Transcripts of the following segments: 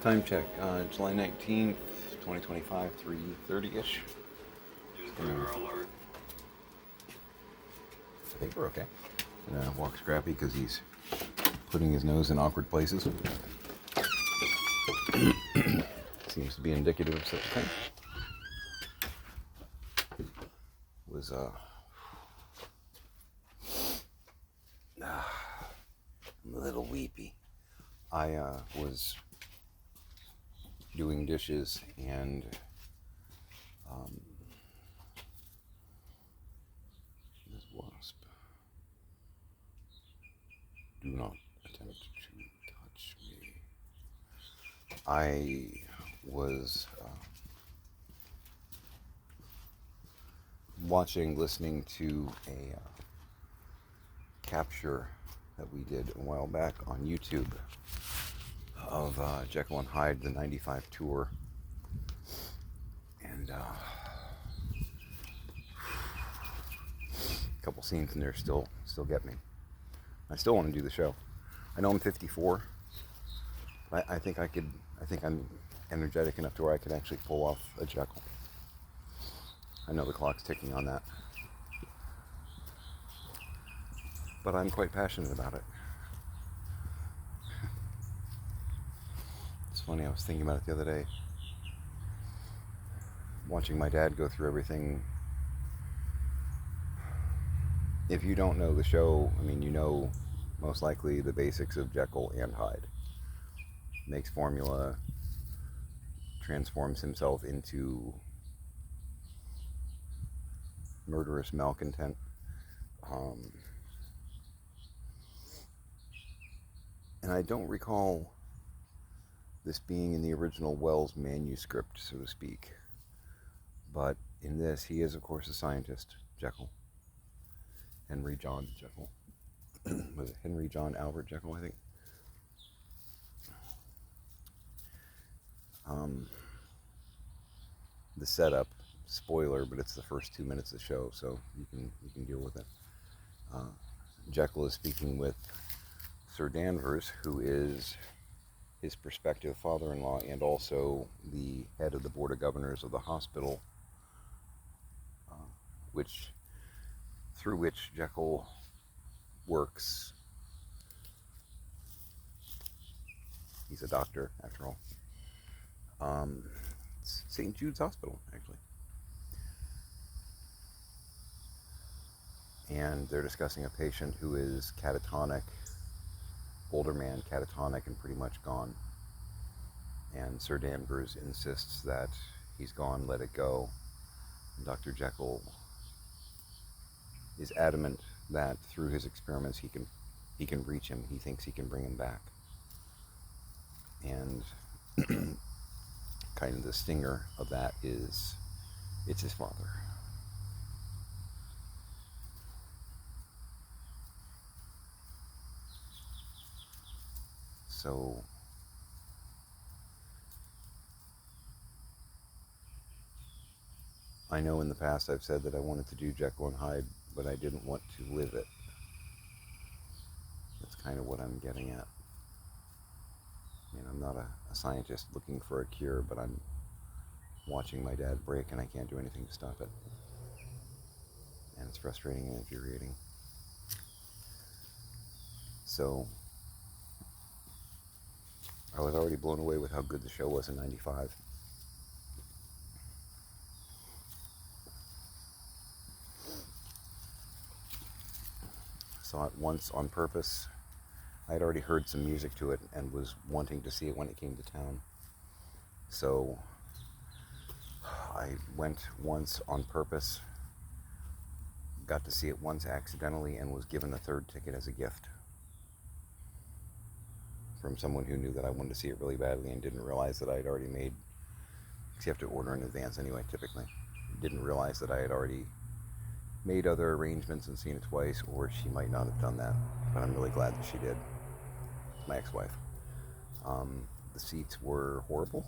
Time check, July 19th, 2025, 3:30-ish. I think we're okay. Walk Scrappy because he's putting his nose in awkward places. Seems to be indicative of such a thing. Was I'm a little weepy. I was doing dishes and this wasp. Do not attempt to touch me. I was listening to a capture that we did a while back on YouTube of Jekyll and Hyde, the 95 tour. And a couple scenes in there still get me. I still want to do the show. I know I'm 54, but I think I'm energetic enough to where I could actually pull off a Jekyll. I know the clock's ticking on that, but I'm quite passionate about it. It's funny, I was thinking about it the other day, watching my dad go through everything. If you don't know the show, I mean, you know most likely the basics of Jekyll and Hyde. Makes formula, transforms himself into murderous malcontent. And I don't recall this being in the original Wells manuscript, so to speak. But in this, he is, of course, a scientist, Jekyll. Henry John Jekyll. Was it Henry John Albert Jekyll, I think? The setup, spoiler, but it's the first 2 minutes of the show, so you can deal with it. Jekyll is speaking with Sir Danvers, who is his prospective father-in-law and also the head of the Board of Governors of the hospital, through which Jekyll works. He's a doctor, after all. It's St. Jude's Hospital, actually. And they're discussing a patient who is catatonic, older man, catatonic and pretty much gone. And Sir Danvers insists that he's gone, let it go. And Dr. Jekyll is adamant that through his experiments he can reach him. He thinks he can bring him back. And kind of the stinger of that is it's his father. So I know in the past I've said that I wanted to do Jekyll and Hyde, but I didn't want to live it. That's kind of what I'm getting at. I mean, I'm not a scientist looking for a cure, but I'm watching my dad break and I can't do anything to stop it. And it's frustrating and infuriating. So I was already blown away with how good the show was in '95. Saw it once on purpose. I had already heard some music to it and was wanting to see it when it came to town. So I went once on purpose, got to see it once accidentally, and was given a third ticket as a gift from someone who knew that I wanted to see it really badly and didn't realize that I had already made, because you have to order in advance anyway, typically. Didn't realize that I had already made other arrangements and seen it twice, or she might not have done that, but I'm really glad that she did. My ex-wife. The seats were horrible,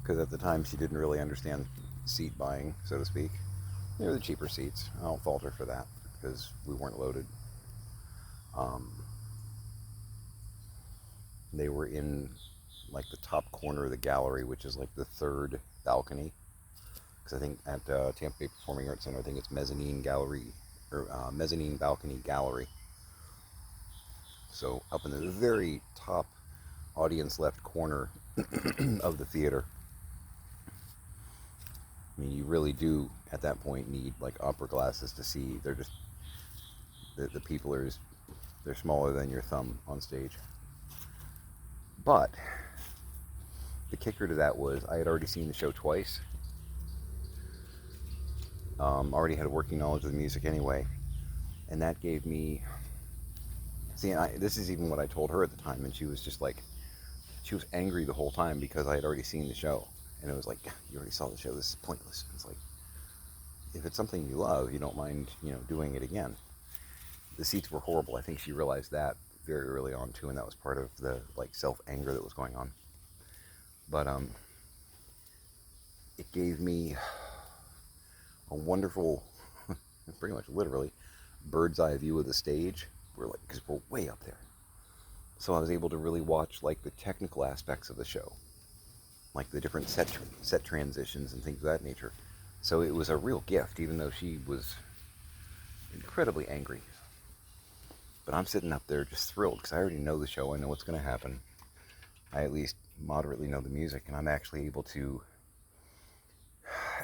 because at the time she didn't really understand seat buying, so to speak. They were the cheaper seats. I don't fault her for that, because we weren't loaded. They were in like the top corner of the gallery, which is like the third balcony. Because I think at Tampa Bay Performing Arts Center, I think it's mezzanine gallery or mezzanine balcony gallery. So up in the very top audience left corner of the theater. I mean, you really do at that point need like opera glasses to see. They're just the people are just, they're smaller than your thumb on stage. But the kicker to that was I had already seen the show twice. Already had a working knowledge of the music anyway, and that gave me. See, this is even what I told her at the time, and she was just like, she was angry the whole time because I had already seen the show, and it was like, you already saw the show. This is pointless. It's like, if it's something you love, you don't mind, doing it again. The seats were horrible. I think she realized that very early on too, and that was part of the like self-anger that was going on. But it gave me a wonderful, pretty much literally, bird's eye view of the stage. Because we're way up there. So I was able to really watch like the technical aspects of the show, like the different set transitions and things of that nature. So it was a real gift, even though she was incredibly angry. But I'm sitting up there just thrilled because I already know the show. I know what's going to happen. I at least moderately know the music, and I'm actually able to,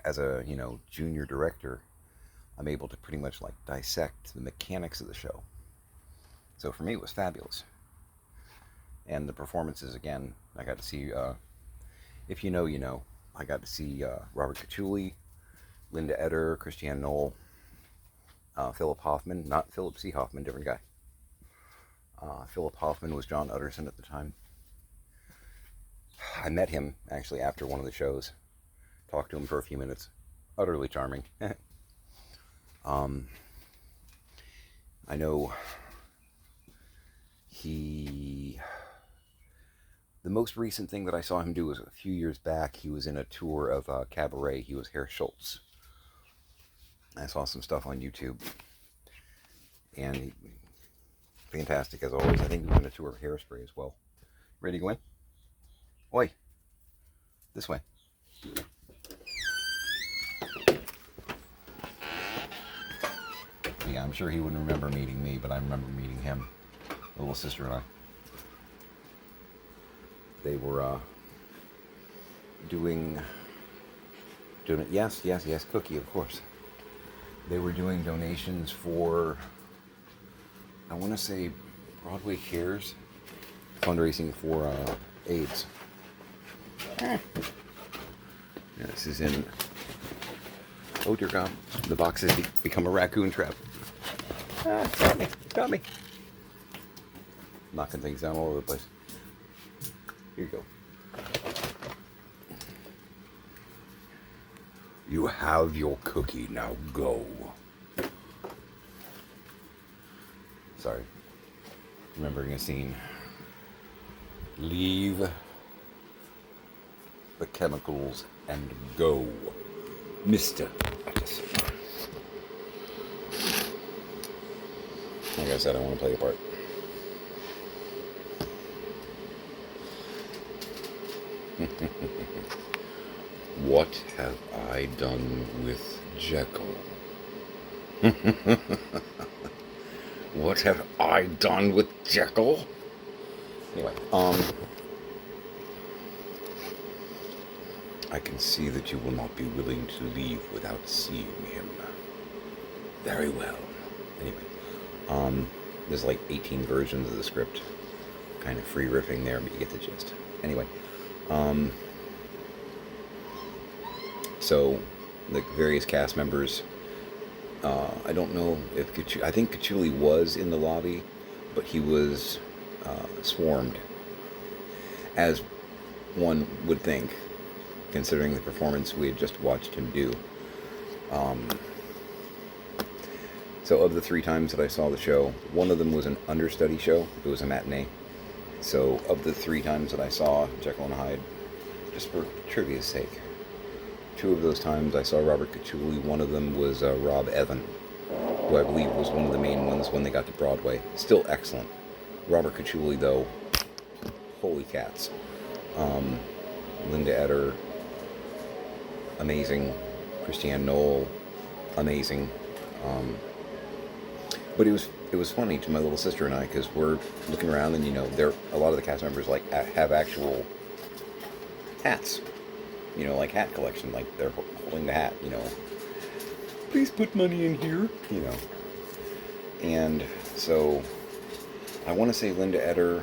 as a junior director, I'm able to pretty much like dissect the mechanics of the show. So for me, it was fabulous. And the performances, again, I got to see, if you know, I got to see Robert Cacciuli, Linda Eder, Christiane Knoll, Philip Hoffman, not Philip C. Hoffman, different guy. Philip Hoffman was John Utterson at the time. I met him, actually, after one of the shows. Talked to him for a few minutes. Utterly charming. I know the most recent thing that I saw him do was a few years back. He was in a tour of Cabaret. He was Herr Schultz. I saw some stuff on YouTube. And fantastic as always. I think he was in a tour of Hairspray as well. Ready to go in? Oi. This way. Yeah, I'm sure he wouldn't remember meeting me, but I remember meeting him. Little sister and I. They were doing it. Yes, Cookie, of course. They were doing donations for, I want to say, Broadway Cares, fundraising for AIDS. Yeah, this is in. Oh dear God, the box has become a raccoon trap. Got me. Knocking things down all over the place. Here you go. You have your cookie, now go. Sorry. Remembering a scene. Leave the chemicals and go, Mr. Utterson. Like I said, I want to play a part. What have I done with Jekyll? What have I done with Jekyll? Anyway, I can see that you will not be willing to leave without seeing him. Very well. Anyway, there's like 18 versions of the script. Kind of free riffing there, but you get the gist. Anyway, so the various cast members, I don't know if I think Cacciuli was in the lobby, but he was swarmed, as one would think, considering the performance we had just watched him do. So of the 3 times that I saw the show, one of them was an understudy show. It was a matinee. So of the 3 times that I saw Jekyll and Hyde, just for trivia's sake, 2 of those times I saw Robert Cacciuli. One of them was Rob Evan, who I believe was one of the main ones when they got to Broadway. Still excellent. Robert Cacciuli, though, holy cats. Um, Linda Eder, amazing. Christiane Knoll, amazing. Um, but it was funny to my little sister and I because we're looking around and there a lot of the cast members like have actual hats, like hat collection, like they're holding the hat, please put money in here. And so I want to say Linda Eder,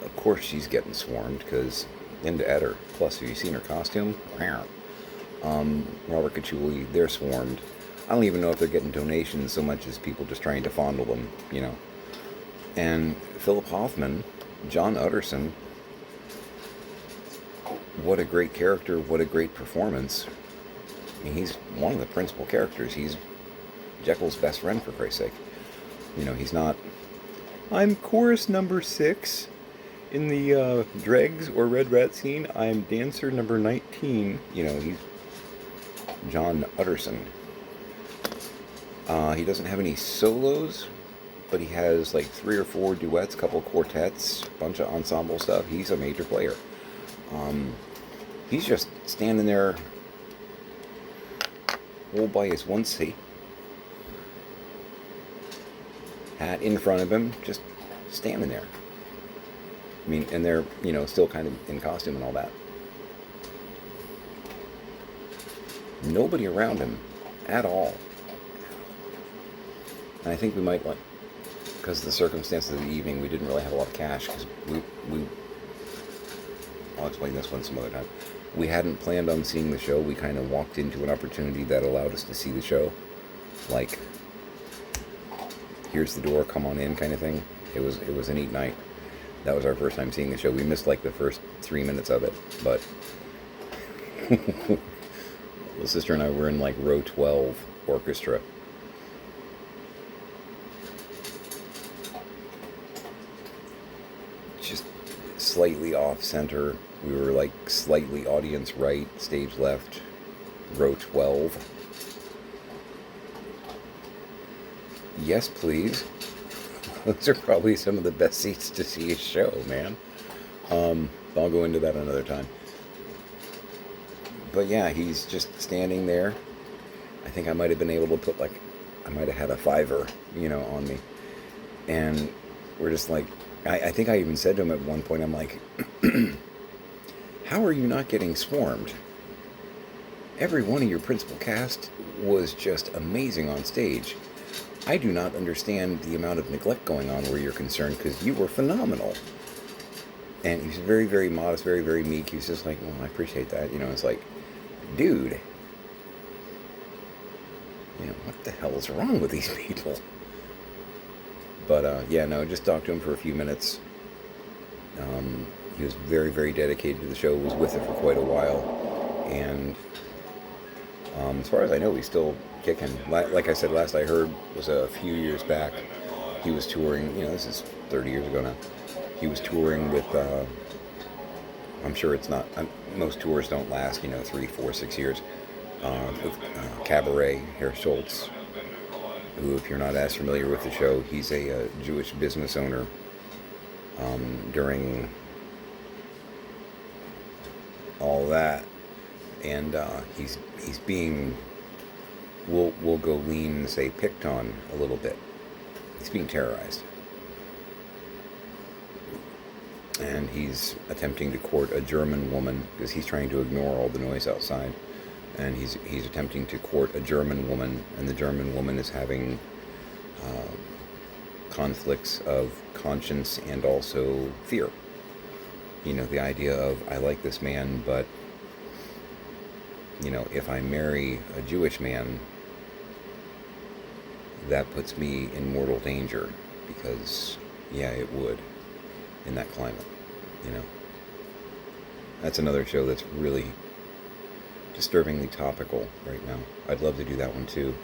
of course she's getting swarmed because Linda Eder, plus have you seen her costume? Robert Cachuli, they're swarmed. I don't even know if they're getting donations so much as people just trying to fondle them. And Philip Hoffman, John Utterson, what a great character, what a great performance. I mean, he's one of the principal characters. He's Jekyll's best friend, for Christ's sake. He's not, I'm chorus number 6 in the Dregs or Red Rat scene. I'm dancer number 19. He's John Utterson. He doesn't have any solos, but he has like 3 or 4 duets, couple quartets, bunch of ensemble stuff. He's a major player. He's just standing there all by his onesie, hat in front of him, just standing there. I mean, and they're, still kind of in costume and all that. Nobody around him at all. And I think we might, because of the circumstances of the evening, we didn't really have a lot of cash, because I'll explain this one some other time. We hadn't planned on seeing the show. We kind of walked into an opportunity that allowed us to see the show. Like, here's the door, come on in kind of thing. It was a neat night. That was our first time seeing the show. We missed like the first 3 minutes of it, but the sister and I were in like row 12 orchestra. Just slightly off center. We were like slightly audience right, stage left, row 12. Yes, please. Those are probably some of the best seats to see a show, man. I'll go into that another time. But yeah, he's just standing there. I think I might have been able to put I might have had a $5, on me. And we're just like, I think I even said to him at one point, I'm like, how are you not getting swarmed? Every one of your principal cast was just amazing on stage. I do not understand the amount of neglect going on where you're concerned, because you were phenomenal. And he was very, very modest, very, very meek. He was just like, well, I appreciate that. It's like, dude, what the hell is wrong with these people? But, yeah, no, just talked to him for a few minutes. He was very, very dedicated to the show, was with it for quite a while. And as far as I know, he's still kicking. Like I said, last I heard was a few years back. He was touring, this is 30 years ago now. He was touring with, I'm sure it's not, most tours don't last, 3, 4, 6 years. With Cabaret, Herr Schultz, who, if you're not as familiar with the show, he's a Jewish business owner. During all that, and he's being, we'll go lean and say, picked on a little bit. He's being terrorized, and he's attempting to court a German woman because he's trying to ignore all the noise outside, and he's attempting to court a German woman, and the German woman is having conflicts of conscience and also fear. The idea of, I like this man, but if I marry a Jewish man, that puts me in mortal danger, because yeah, it would, in that climate. That's another show that's really disturbingly topical right now. I'd love to do that one too,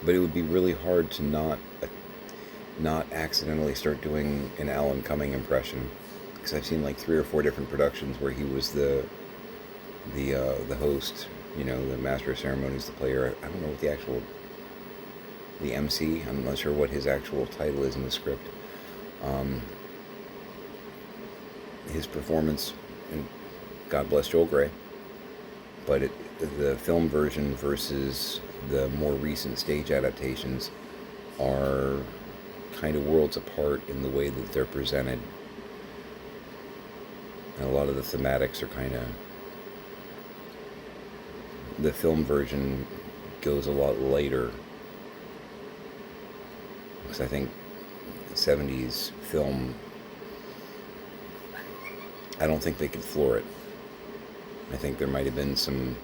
but it would be really hard to not accidentally start doing an Alan Cumming impression, because I've seen like 3 or 4 different productions where he was the host, the master of ceremonies, the player. I don't know what the MC. I'm not sure what his actual title is in the script. his performance, and God bless Joel Grey, but the film version versus the more recent stage adaptations are kind of worlds apart in the way that they're presented. And a lot of the thematics are kind of... The film version goes a lot later, because I think 70s film, I don't think they could floor it. I think there might have been some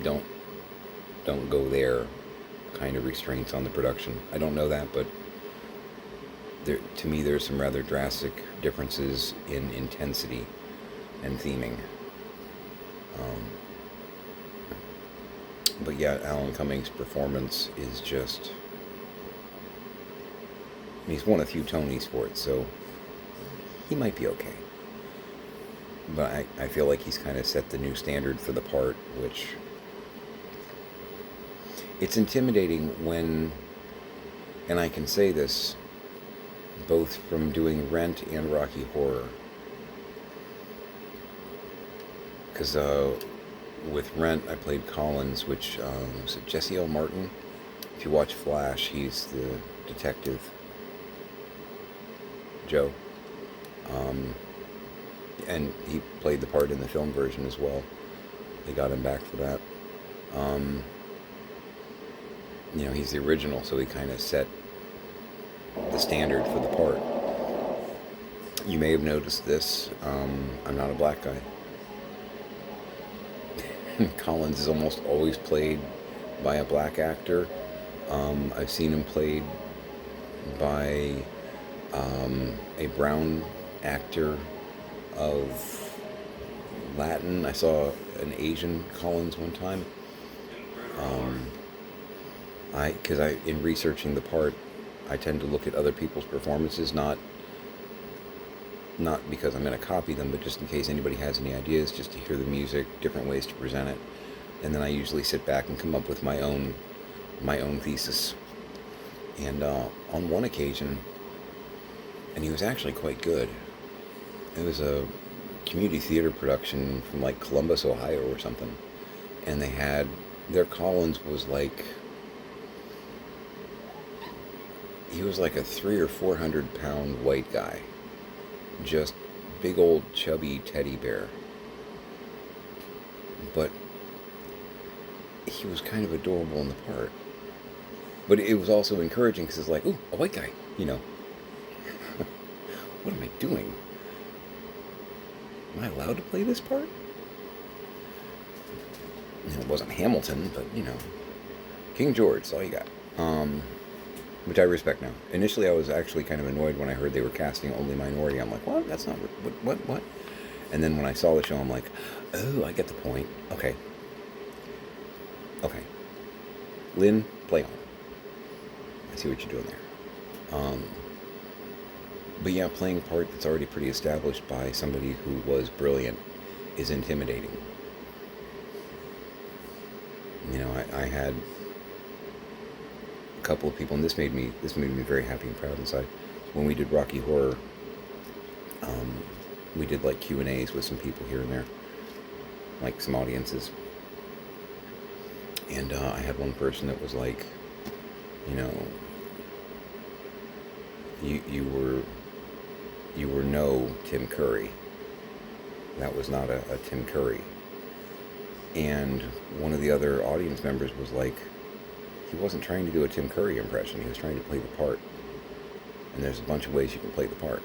don't go there kind of restraints on the production. I don't know that, but to me there's some rather drastic differences in intensity and theming. But yeah, Alan Cummings' performance is just... He's won a few Tonys for it, so he might be okay. But I feel like he's kind of set the new standard for the part, which... It's intimidating when... And I can say this both from doing Rent and Rocky Horror. Because with Rent, I played Collins, which was it Jesse L. Martin? If you watch Flash, he's the detective, Joe. And he played the part in the film version as well. They got him back for that. He's the original, so he kind of set the standard for the part. You may have noticed this. I'm not a black guy. Collins is almost always played by a black actor. I've seen him played by a brown actor of Latin. I saw an Asian Collins one time. In researching the part, I tend to look at other people's performances, not because I'm going to copy them, but just in case anybody has any ideas, just to hear the music, different ways to present it, and then I usually sit back and come up with my own thesis. And on one occasion, and he was actually quite good. It was a community theater production from like Columbus, Ohio or something, and they had their Collins was like... He was like a 300 or 400 pound white guy. Just big old chubby teddy bear. But he was kind of adorable in the part. But it was also encouraging because it's like, ooh, a white guy, What am I doing? Am I allowed to play this part? It wasn't Hamilton, but, King George, that's all you got. Which I respect now. Initially, I was actually kind of annoyed when I heard they were casting only minority. I'm like, what? That's not... What? And then when I saw the show, I'm like, oh, I get the point. Okay. Lynn, play on. I see what you're doing there. But yeah, playing a part that's already pretty established by somebody who was brilliant is intimidating. I had couple of people, and this made me very happy and proud inside. When we did Rocky Horror, we did like Q&As with some people here and there, like some audiences, and I had one person that was like, you were no Tim Curry. That was not a Tim Curry. And one of the other audience members was like, he wasn't trying to do a Tim Curry impression. He was trying to play the part. And there's a bunch of ways you can play the part.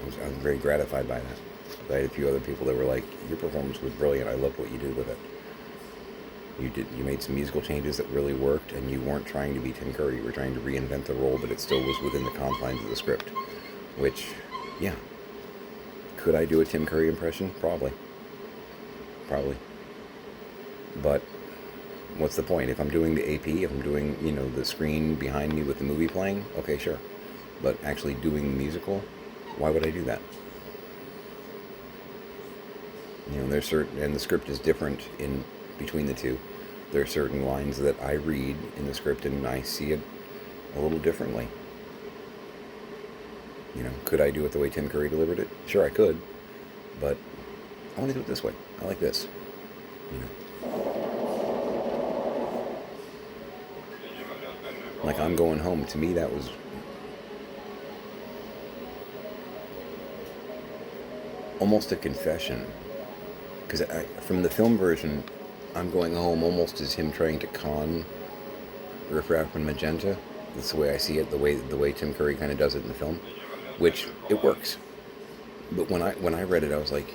I was very gratified by that. I had a few other people that were like, your performance was brilliant. I loved what you did with it. You made some musical changes that really worked, and you weren't trying to be Tim Curry. You were trying to reinvent the role, but it still was within the confines of the script. Which, yeah. Could I do a Tim Curry impression? Probably. But what's the point? If I'm doing the AP, if I'm doing, the screen behind me with the movie playing, okay, sure. But actually doing the musical, why would I do that? There's certain, and the script is different in between the two. There are certain lines that I read in the script and I see it a little differently. You know, could I do it the way Tim Curry delivered it? Sure, I could, but I want to do it this way. I like this. You know, like I'm going home. To me, that was almost a confession, because from the film version, I'm going home almost as him trying to con Riff Raff and Magenta. That's the way I see it. The way Tim Curry kind of does it in the film, which it works. But when I read it, I was like,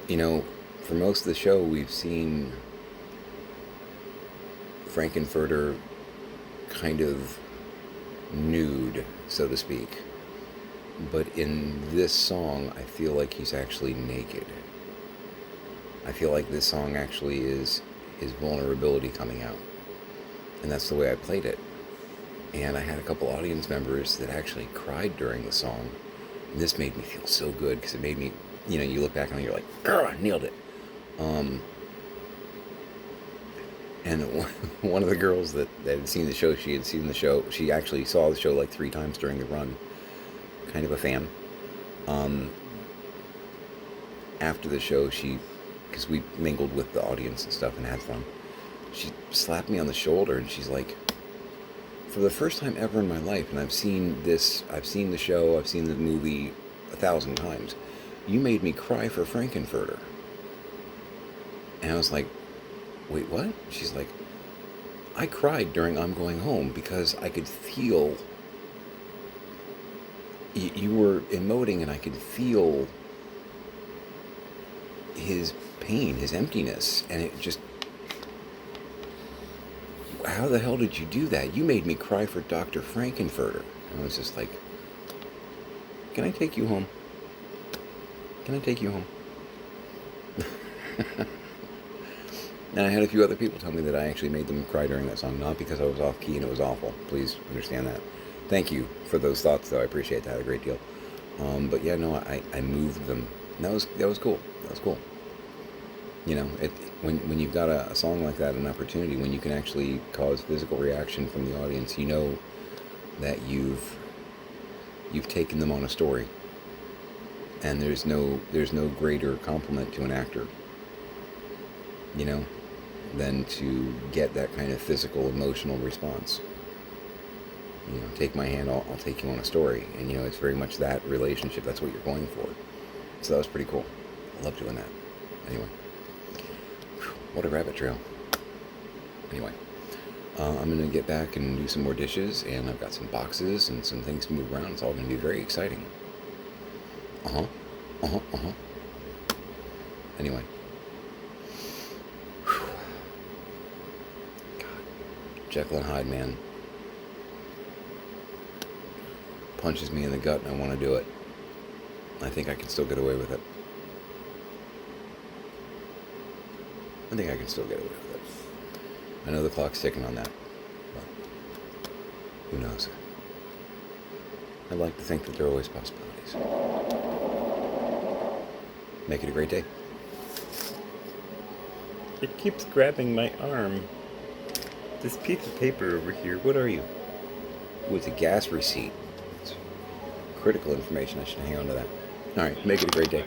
you know, for most of the show, we've seen Frankenfurter kind of nude, so to speak. But in this song, I feel like he's actually naked. I feel like this song actually is his vulnerability coming out. And that's the way I played it. And I had a couple audience members that actually cried during the song. And this made me feel so good, because it made me, you know, you look back on it, you're like, girl, I nailed it. And one of the girls that had seen the show, she actually saw the show like 3 times during the run. Kind of a fan. After the show, because we mingled with the audience and stuff and had fun, she slapped me on the shoulder and she's like, for the first time ever in my life, and I've seen the show, I've seen the movie 1,000 times, you made me cry for Frankenfurter. And I was like, wait, what? She's like, I cried during I'm Going Home because I could feel you were emoting, and I could feel his pain, his emptiness, and it just, how the hell did you do that? You made me cry for Dr. Frankenfurter. And I was just like, can I take you home? Can I take you home? And I had a few other people tell me that I actually made them cry during that song, not because I was off key and it was awful. Please understand that. Thank you for those thoughts, though. I appreciate that a great deal. But yeah, no, I moved them. And that was cool. That was cool. You know, when you've got a song like that, an opportunity, when you can actually cause physical reaction from the audience, you know that you've taken them on a story. And there's no greater compliment to an actor, you know, than to get that kind of physical, emotional response. You know, take my hand, I'll take you on a story. And, you know, it's very much that relationship. That's what you're going for. So that was pretty cool. I love doing that. Anyway. What a rabbit trail. Anyway. I'm going to get back and do some more dishes. And I've got some boxes and some things to move around. It's all going to be very exciting. Anyway. God. Jekyll and Hyde, man. Punches me in the gut and I want to do it. I think I can still get away with it. I think I can still get away with it. I know the clock's ticking on that, but who knows? I'd like to think that there are always possibilities. Make it a great day. It keeps grabbing my arm. This piece of paper over here, what are you? Ooh, it's a gas receipt. It's critical information. I should hang on to that. All right, make it a great day.